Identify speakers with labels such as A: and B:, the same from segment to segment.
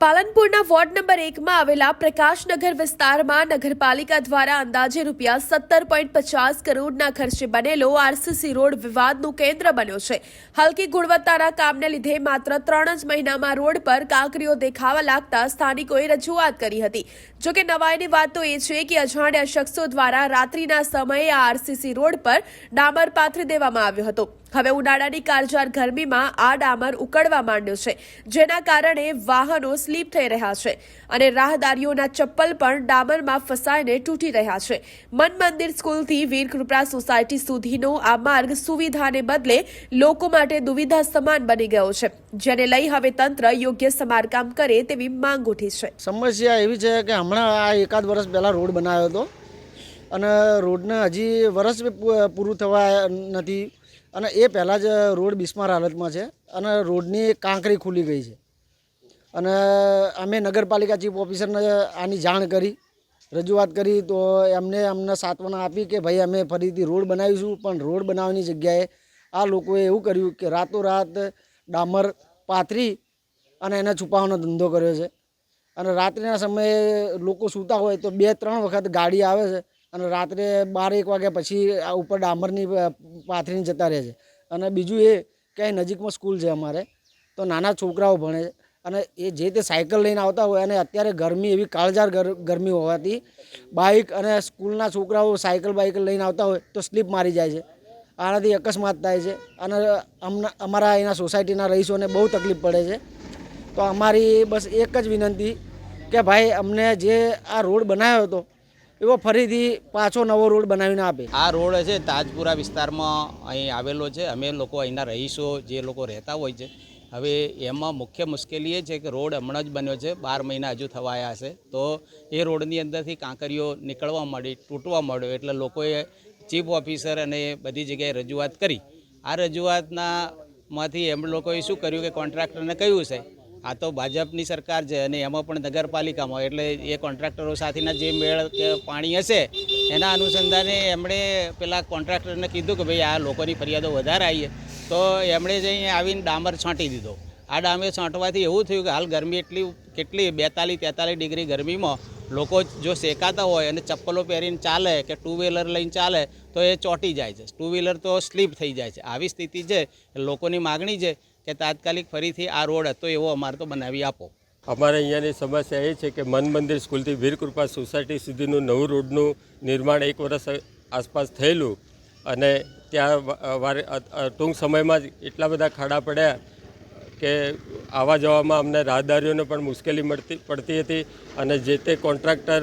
A: પાલનપુરના ward number 1માં આવેલા પ્રકાશનગર વિસ્તારમાં નગરપાલિકા દ્વારા અંદાજે રૂપિયા 17.50 કરોડના ખર્ચે બનેલો આરસીસી રોડ વિવાદનું કેન્દ્ર બન્યો છે। હલકી ગુણવત્તાના કામને લીધે માત્ર 3 જ મહિનામાં રોડ પર કાંકરીઓ દેખાવા લાગતા સ્થાનિકોએ રજૂઆત કરી હતી। જો કે નવાઈની વાત તો એ છે કે અજાણ્યા શખ્સો દ્વારા રાત્રિના સમયે આ આરસીસી રોડ પર ડામર પાથરી દેવામાં આવ્યો હતો। હવે ઉનાળાની કાળઝાળ ગરમીમાં આ ડામર ઉકળવા માંડ્યો છે, જેના કારણે વાહનો સ્લીપ થઈ રહ્યા છે અને રાહદારીઓના ચપ્પલ પણ ડામરમાં ફસાઈને તૂટી રહ્યા છે। મન મંદિર સ્કૂલથી વીરકૃપા સોસાયટી સુધીનો આ માર્ગ સુવિધાને બદલે લોકો માટે દુવિધા સમાન બની ગયો છે, જેને લઈ હવે તંત્ર યોગ્ય સમારકામ કરે તેવી માંગ ઉઠી છે।
B: સમસ્યા એવી છે કે હમણાં આ એકાદ વર્ષ પહેલાં રોડ બનાવ્યો હતો અને રોડને હજી વર્ષ પૂરું થવા નથી અને એ પહેલાં જ રોડ બિસ્માર હાલતમાં છે અને રોડની કાંકરી ખુલી ગઈ છે અને અમે નગરપાલિકા ચીફ ઓફિસરને આની જાણ કરી, રજૂઆત કરી તો અમને સાંત્વના આપી કે ભાઈ અમે ફરીથી રોડ બનાવીશું, પણ રોડ બનાવવાની જગ્યાએ આ લોકોએ એવું કર્યું કે રાતોરાત ડામર પાથરી અને એને છુપાવવાનો ધંધો કર્યો છે અને રાત્રિના સમયે લોકો સૂતા હોય તો 2-3 વખત ગાડી આવે છે અને રાત્રે 12-1 વાગ્યા પછી આ ઉપર ડામરની પાથરીને જતા રહે છે। અને બીજું એ કે અહીં નજીકમાં સ્કૂલ છે અમારે, તો નાના છોકરાઓ ભણે છે અને એ જે તે સાયકલ લઈને આવતા હોય અને અત્યારે ગરમી એવી કાળઝાળ ગરમી હોવાથી બાઇક અને સ્કૂલના છોકરાઓ બાઇક લઈને આવતા હોય તો સ્લીપ મારી જાય છે, આનાથી અકસ્માત થાય છે અને અમારા અહીંના સોસાયટીના રહીશોને બહુ તકલીફ પડે છે। તો અમારી બસ એક જ વિનંતી કે ભાઈ અમને જે આ રોડ બનાવ્યો હતો એવો ફરીથી પાછો નવો રોડ બનાવીને આપે।
C: આ રોડ છે તાજપુરા વિસ્તારમાં અહીં આવેલો છે। અમે લોકો અહીંના રહીશો જે લોકો રહેતા હોય છે, હવે એમાં મુખ્ય મુશ્કેલી એ છે કે રોડ હમણાં જ બન્યો છે, 12 મહિના હજુ થવાયા હશે, તો એ રોડની અંદરથી કાંકરીઓ નીકળવા માંડી, તૂટવા માંડ્યો, એટલે લોકોએ ચીફ ઓફિસર અને બધી જગ્યાએ રજૂઆત કરી। આ રજૂઆતમાંથી એમ લોકોએ શું કર્યું કે કોન્ટ્રાક્ટરને કહ્યું છે આ તો ભાજપની સરકાર છે અને એમાં પણ નગરપાલિકામાં, એટલે એ કોન્ટ્રાક્ટરો સાથેના જે મેળ કે પાણી હશે એના અનુસંધાને એમણે પેલા કોન્ટ્રાક્ટરને કીધું કે ભાઈ આ લોકોની ફરિયાદો વધારે આવી તો એમણે જઈને આવીને ડામર છાંટી દીધો। આ ડામર છાંટવાથી એવું થયું કે હાલ ગરમી કેટલી 42-43 ડિગ્રી ગરમીમાં લોકો જો શેકાતા હોય અને ચપ્પલો પહેરીને ચાલે કે 2 વ્હીલર લઈને ચાલે તો એ ચોંટી જાય છે, 2 વ્હીલર તો સ્લીપ થઈ જાય છે। આવી સ્થિતિ છે, લોકોની માગણી છે કે તાત્કાલિક ફરીથી આ રોડ હતો એવો અમારે તો બનાવી આપો।
D: અમારે અહીંયાની સમસ્યા એ છે કે મન મંદિર સ્કૂલથી વીરકૃપા સોસાયટી સુધીનું નવું રોડનું નિર્માણ 1 વર્ષ આસપાસ થયેલું અને ત્યાં ટૂંક સમયમાં જ એટલા બધા ખાડા પડ્યા કે આવવા જવામાં અમને રાહદારીઓને પણ મુશ્કેલી પડતી હતી અને જે તે કોન્ટ્રાક્ટર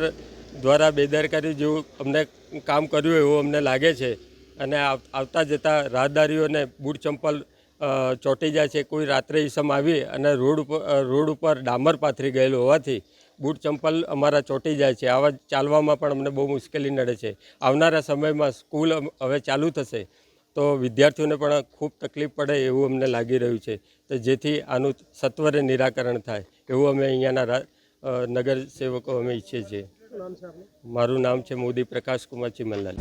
D: દ્વારા બેદરકારી જેવું અમને કામ કર્યું એવું અમને લાગે છે અને આવતા જતા રાહદારીઓને બૂટ ચંપલ ચોંટી જાય છે। કોઈ રાત્રે ઈસમ આવી અને રોડ ઉપર ડામર પાથરી ગયેલું હોવાથી બૂટ ચંપલ અમારા ચોંટી જાય છે, આવા ચાલવામાં પણ અમને બહુ મુશ્કેલી નડે છે। આવનારા સમયમાં સ્કૂલ હવે ચાલુ થશે તો વિદ્યાર્થીઓને પણ ખૂબ તકલીફ પડે એવું અમને લાગી રહ્યું છે, તો જેથી આનું સત્વરે નિરાકરણ થાય એવું અમે અહીંયાના નગર સેવકો અમે ઈચ્છીએ છીએ। મારું નામ છે મોદી પ્રકાશ કુમાર ચીમનલાલ।